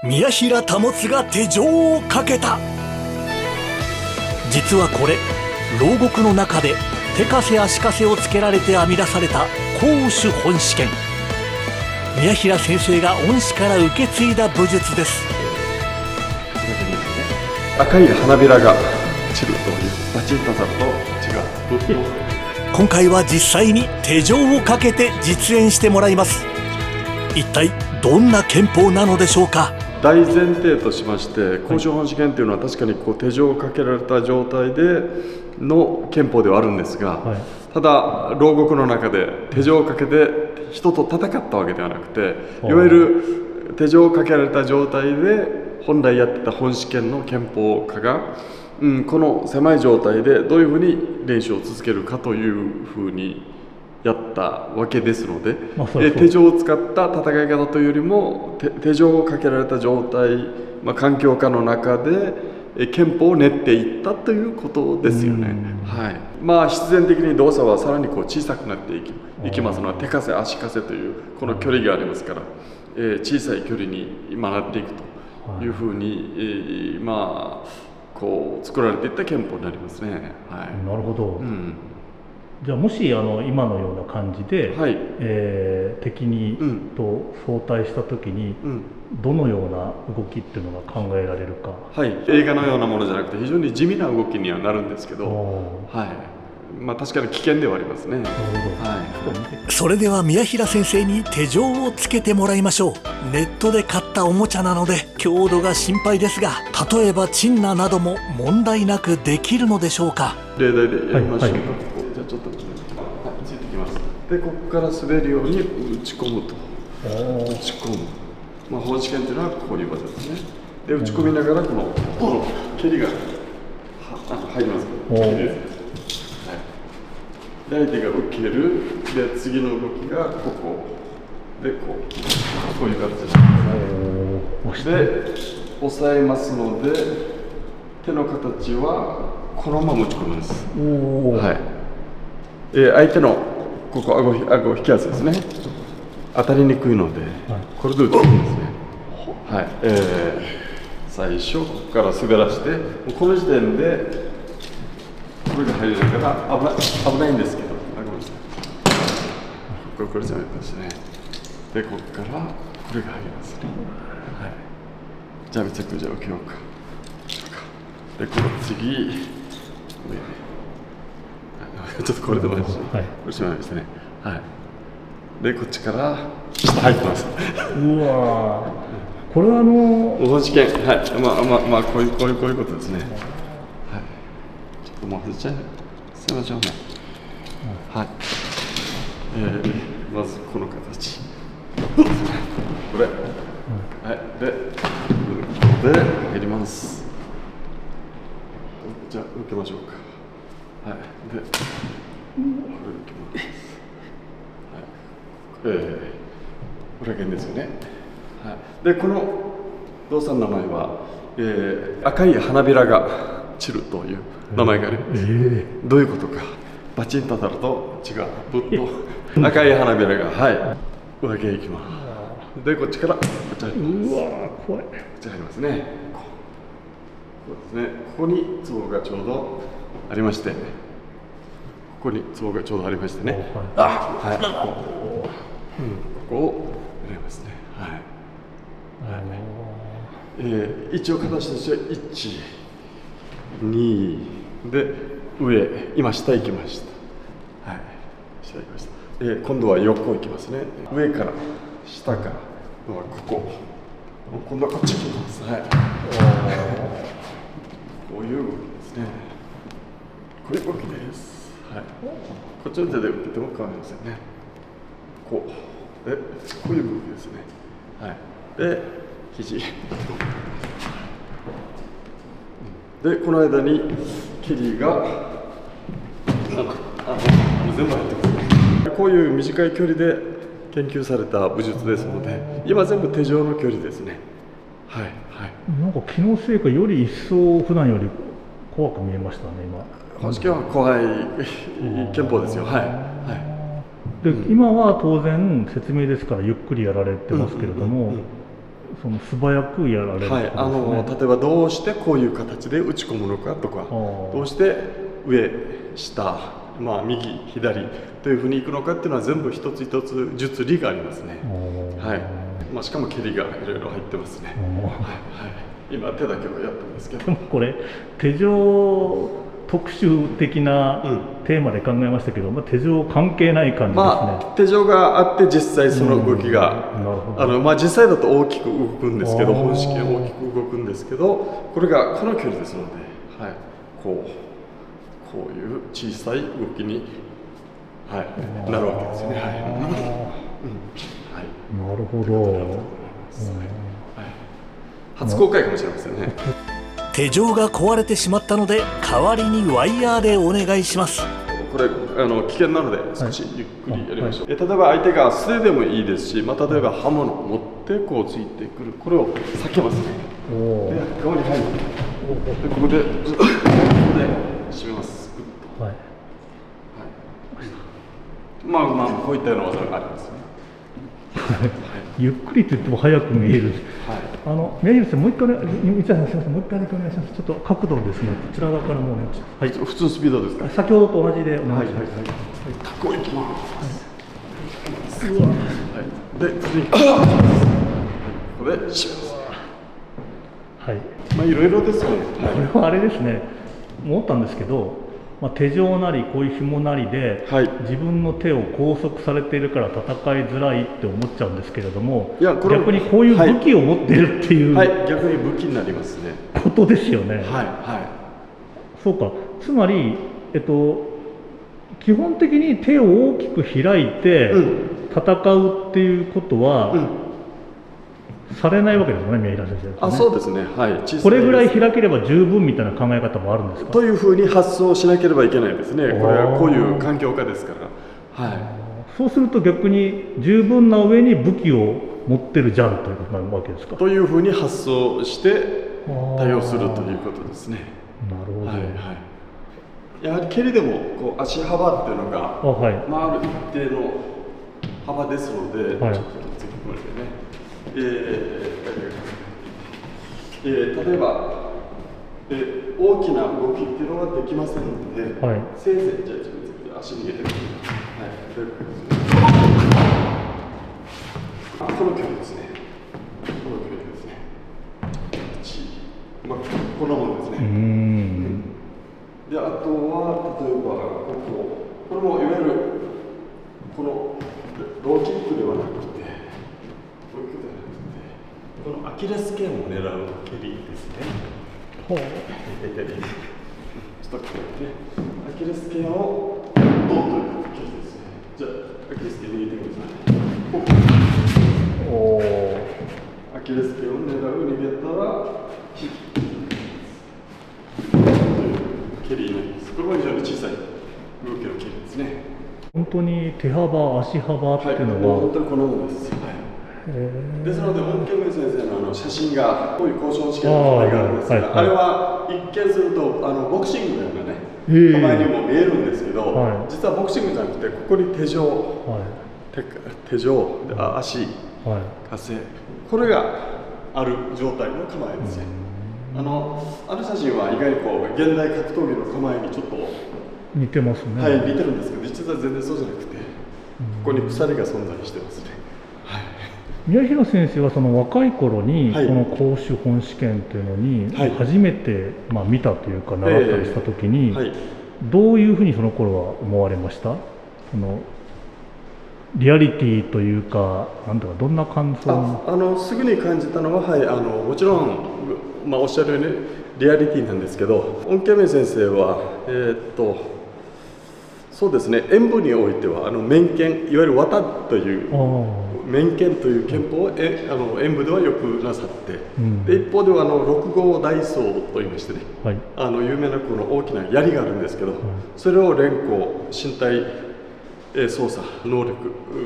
宮平保が手錠をかけた。実はこれ、牢獄の中で手かせ足かせをつけられて編み出された攻守本試験。宮平先生が恩師から受け継いだ武術です。赤い花びらが散るというバチンと当たると違う。今回は実際に手錠をかけて実演してもらいます。一体どんな拳法なのでしょうか。大前提としまして攻守本試験というのは確かに手錠をかけられた状態での拳法ではあるんですが、ただ牢獄の中で手錠をかけて人と戦ったわけではなくて、いわゆる手錠をかけられた状態で本来やってた本試験の拳法家が、この狭い状態でどういうふうに練習を続けるかというふうにやったわけですので、手錠を使った戦い方というよりも手錠をかけられた状態、環境下の中で拳法を練っていったということですよね。必然的に動作はさらに小さくなっていきますので、手かせ足かせというこの距離がありますから、小さい距離になっていくというふうに、作られていった拳法になりますね。なるほど。じゃあもし今のような感じで、敵にと相対した時にどのような動きっていうのが考えられるか。映画のようなものじゃなくて非常に地味な動きにはなるんですけど、確かに危険ではありますね。それでは宮平先生に手錠をつけてもらいましょう。ネットで買ったおもちゃなので強度が心配ですが、例えばチンナなども問題なくできるのでしょうか。例題でやりましょうか。じゃあちょっとついてきます。でここから滑るように打ち込むと。打ち込む。本試験というのはこういう場所ですね。で打ち込みながらこの蹴りが入ります。で相手が受ける。で次の動きがここでこういう形で押さえますので、手の形はこのまま打ち込むんです。相手のここ顎を引きやすいですね。当たりにくいので、これで打つんですね。最初ここから滑らして、この時点でこれが入りながら危ないんですけど、ごめんなさい。これじゃないですね。でここからこれが入りますね。じゃあめちゃくちゃ受けようか。でこの次ちょっとこれでもいいし、これしまいましたね。でこっちから下入ってます。うわこれは本試験、こういうことですね。ちょっともう外しちゃいましょうね。まずこの形。これ。で入ります。じゃあ受けましょうか。でこれ受けます。これがですよね。でこの動作の名前は、赤い花びらが散るという名前があります。どういうことか。バチンと当たると違う。ぶっと赤い花びらが上へ行きます。でこっちからこっち入ります。怖い。こっち入りますね。こうですね。ここにツボがちょうどありまして、ここにツボがちょうどありましてね。ここを入れますね。一応形としては1、2で上、今下行きました。下行きました。今度は横行きますね。上から下からここ。今度はこっち行きます。こういう動きですね。こういう動きです。こっちの手で受けても構いませんね。こういう動きですね。で肘でこの間に蹴りが全部入ってくる。こういう短い距離で研究された武術ですので、今全部手錠の距離ですね。なんか気のせいかより一層普段より怖く見えましたね。今本試験は怖い拳法ですよ。で今は当然説明ですからゆっくりやられてますけれども、その素早くやられるんですね。例えばどうしてこういう形で打ち込むのかとか、どうして上下、右左というふうにいくのかっていうのは全部一つ一つ術理がありますね。しかも蹴りがいろいろ入ってますね。今手だけはやったんですけど、でもこれ手錠特殊的なテーマで考えましたけど、手錠関係ない感じですね。手錠があって実際その動きが、実際だと大きく動くんですけど、本式は大きく動くんですけど、これがこの距離ですので、こういう小さい動きに、なるわけですよね。なるほど。初公開かもしれませんね。手錠が壊れてしまったので代わりにワイヤーでお願いします。これ危険なので少しゆっくりやりましょう。例えば相手が素手でもいいですし、例えば刃物を持ってこうついてくる、これを避けますね。で側に入る。でここで締めます。グッと。こういったような技がありますね。ゆっくりと言っても早く見える。宮平さん、もう一回、すみません、もう一回だけお願いします。ちょっと角度ですね、こちら側からもうお願いします。普通スピードですか。先ほどと同じでお願いします。こういきます。で、次にここで締めます。いろいろですね。これはあれですね、思ったんですけど、手錠なりこういう紐なりで、自分の手を拘束されているから戦いづらいって思っちゃうんですけれども、逆にこういう武器を持ってるっていう、逆に武器になりますね。ことですよね。そうか、つまり、基本的に手を大きく開いて戦うっていうことは、されないわけですよね、宮平先生。そうですね。これぐらい開ければ十分みたいな考え方もあるんですか。というふうに発想しなければいけないですね。これはこういう環境下ですから。そうすると逆に十分な上に武器を持ってるじゃんということなわけですか。というふうに発想して対応するということですね。なるほど。やはり蹴りでもこう足幅っていうのが、ある一定の幅ですので、ちょっと次これでね。例えば、大きな動きっていうのができませんので、せいぜいじゃあ足逃げてください。この距離ですね。この距離ですね。こんなもんですね。で、あとは例えばこれもいわゆるこのローキックではなくて。このアキレス腱を狙う蹴りですね。ちょっとこうやってアキレス腱をドンという蹴りですね。じゃあアキレス腱握ってください。アキレス腱を狙う、逃げたら引くという蹴りになります。これは非常に小さい動きの蹴りですね。本当に手幅、足幅っていうのは、本当にこのものです。ですので、恩恵明先生の写真が、こういう交渉試験の構えがあるんですが、あれは一見するとボクシングのようなね、構えにも見えるんですけど、実はボクシングじゃなくて、ここに手錠、足、火星、これがある状態の構えですね。あの写真は意外に現代格闘技の構えにちょっと似てますね。似てるんですけど、実は全然そうじゃなくて、ここに鎖が存在してますね。宮平先生はその若い頃にこの公守本試験というのに初めて見たというか習ったりした時にどういうふうにその頃は思われました？そのリアリティというか、なんだかどんな感想？すぐに感じたのは、もちろん、おっしゃるようにリアリティなんですけど、恩恵明先生はそうですね、演武においては面剣、いわゆる綿という面剣という拳法を演武ではよくなさって、で一方では六号大僧といいましてね、有名なこの大きな槍があるんですけど、それを連行、身体操作能力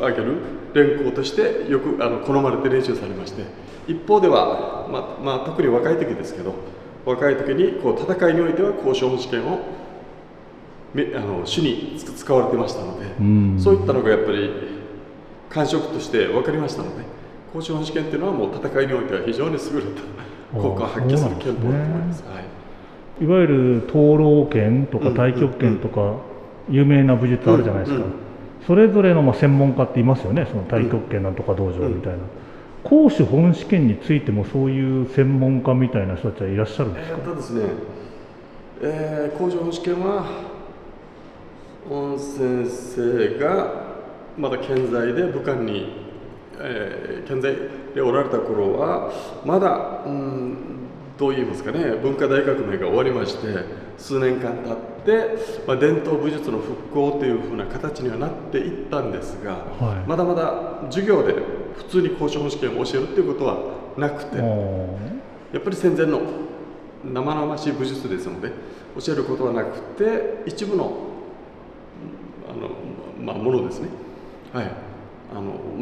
を上げる連行としてよく好まれて練習されまして、一方では、特に若い時ですけど、若い時に戦いにおいては公守本試験を主に使われてましたので、そういったのがやっぱり感触として分かりましたので、公資本試験っていうのはもう戦いにおいては非常に優れた効果を発揮する憲法だと思います。いわゆる灯籠剣とか太極拳とか有名な武術あるじゃないですか。それぞれの専門家っていますよね。その太極拳なんとか道場みたいな。公資本試験についてもそういう専門家みたいな人たちはいらっしゃるんですか？ですね、公資本試験は温先生がまだ健在で武漢に、健在でおられた頃はまだどう言いますかね、文化大革命が終わりまして数年間経って、伝統武術の復興というふうな形にはなっていったんですが、まだまだ授業で普通に公資本試験を教えるということはなくて、やっぱり戦前の生々しい武術ですので教えることはなくて、一部のものですね、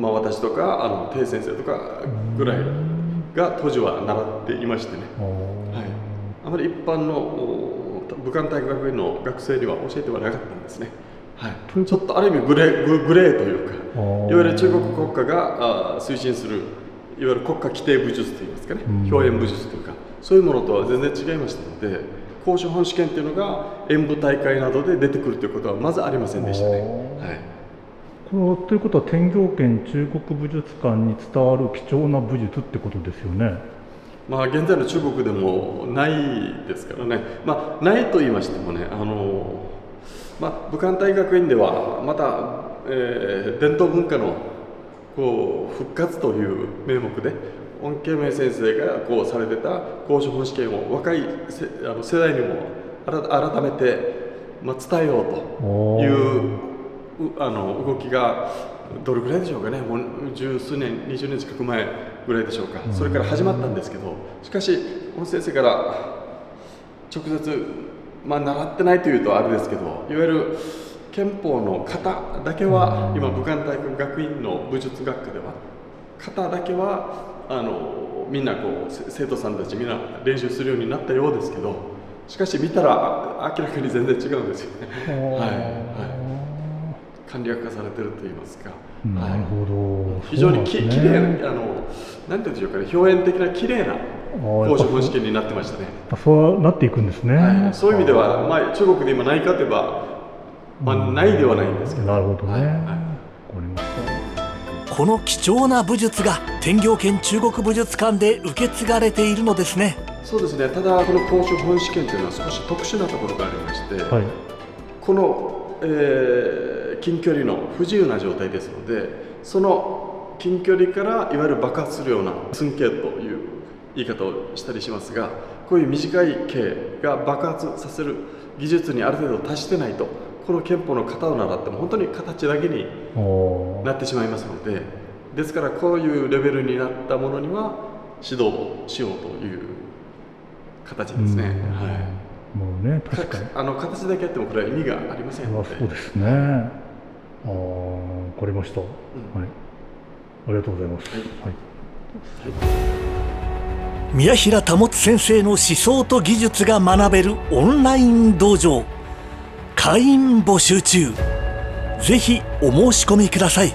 私とか鄭先生とかぐらいが当時は習っていましてね、あまり一般の武漢大学院の学生には教えてはなかったんですね。ちょっとある意味グレーというか、いわゆる中国国家が推進するいわゆる国家規定武術といいますかね、表演武術というかそういうものとは全然違いましたので、公資本試験というのが演舞大会などで出てくるということはまずありませんでしたね。ということは天行健中国武術館に伝わる貴重な武術ってことですよね。現在の中国でもないですからね、ないと言いましてもね、武漢大学院ではまた、伝統文化の復活という名目で温慶明先生がされてた公資本試験を若い世代にも改めて伝えようという動きがどれぐらいでしょうかね、もう十数年20年近く前ぐらいでしょうか、それから始まったんですけど、しかし温先生から直接、習ってないというとあれですけど、いわゆる憲法の型だけは今武漢大学院の武術学科では型だけはみんな生徒さんたちみんな練習するようになったようですけど、しかし見たら明らかに全然違うんですよね。簡略化されてると言いますか、なるほど、非常にきれいな、なんていうんでしょうかね、表現的なきれいな公資本試験になってましたね。そうなっていくんですね。そういう意味では、中国で今ないかといえば、ないではないんですけど。なるほどね。この貴重な武術が天行健中国武術館で受け継がれているのですね。そうですね。ただこの公資本試験というのは少し特殊なところがありまして、この、近距離の不自由な状態ですので、その近距離からいわゆる爆発するような寸頸という言い方をしたりしますが、こういう短い頸が爆発させる技術にある程度達してないと、この憲法の型を習っても本当に形だけになってしまいますので、ですからこういうレベルになったものには指導をしようという形ですね。もうね、確かに形だけやってもこれは意味がありませんので。そうですね。わかりました。ありがとうございます。宮平保先生の思想と技術が学べるオンライン道場、会員募集中。ぜひお申し込みください。